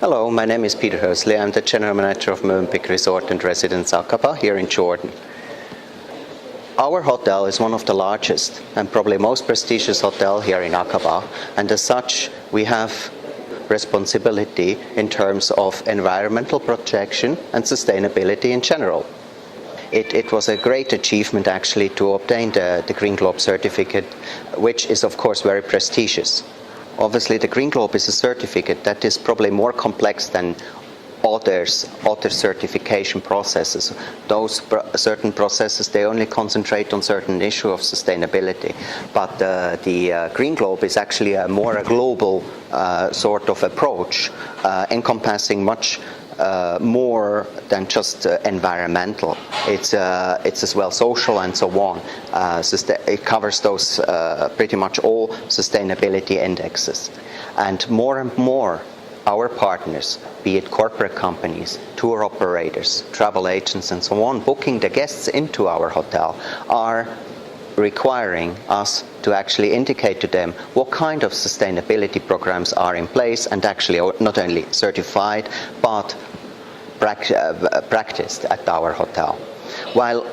Hello, my name is Peter Hösli. I'm the General Manager of Movenpick Resort and Residence Aqaba here in Jordan. Our hotel is one of the largest and probably most prestigious hotel here in Aqaba, and as such we have responsibility in terms of environmental protection and sustainability in general. It was a great achievement actually to obtain the Green Globe certificate, which is of course very prestigious. Obviously, the Green Globe is a certificate that is probably more complex than other certification processes. Those certain processes, they only concentrate on certain issue of sustainability. But the Green Globe is actually a more global sort of approach, encompassing much more than just environmental. It's as well social and so on. It covers those pretty much all sustainability indexes. And more our partners, be it corporate companies, tour operators, travel agents and so on, booking the guests into our hotel, are requiring us to actually indicate to them what kind of sustainability programs are in place and actually not only certified but practiced at our hotel. While,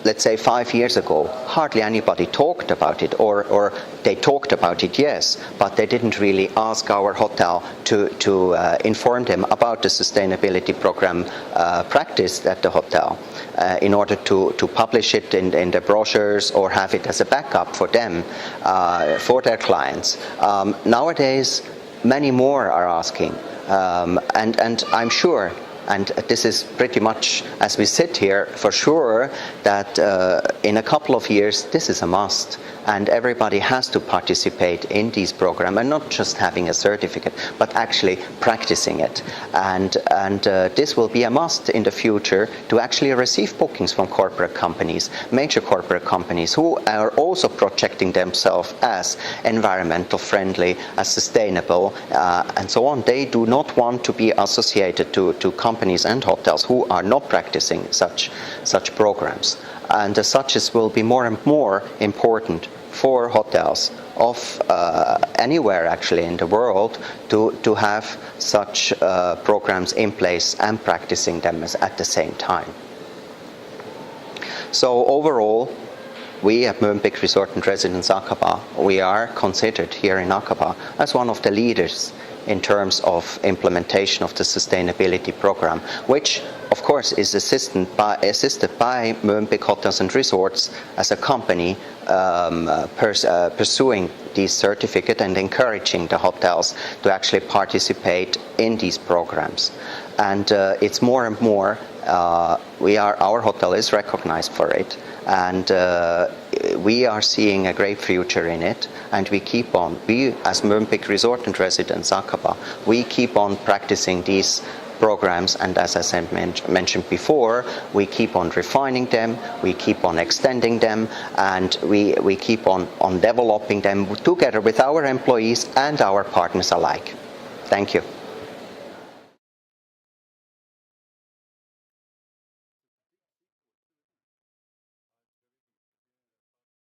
let's say 5 years ago, hardly anybody talked about it, or they talked about it, yes, but they didn't really ask our hotel to inform them about the sustainability program practiced at the hotel in order to publish it in the brochures or have it as a backup for them, for their clients. Nowadays, many more are asking, and I'm sure, and this is pretty much as we sit here, for sure that in a couple of years this is a must, and everybody has to participate in these programs, and not just having a certificate but actually practicing it. And this will be a must in the future to actually receive bookings from corporate companies, major corporate companies, who are also projecting themselves as environmental friendly, as sustainable, and so on. They do not want to be associated to companies and hotels who are not practicing such programs. And as such, it will be more and more important for hotels of anywhere actually in the world to have such programs in place and practicing them at the same time. So overall, we at Movenpick Resort and Residence Aqaba, we are considered here in Aqaba as one of the leaders in terms of implementation of the sustainability program, which of course is assisted by Movenpick Hotels and Resorts as a company pursuing these certificate and encouraging the hotels to actually participate in these programs. And it's more and more, our hotel is recognized for it, and we are seeing a great future in it, and we as Movenpick Resort and Residence Aqaba, we keep on practicing these programs, and as I mentioned before, we keep on refining them, we keep on extending them, and we keep on developing them together with our employees and our partners alike. Thank you.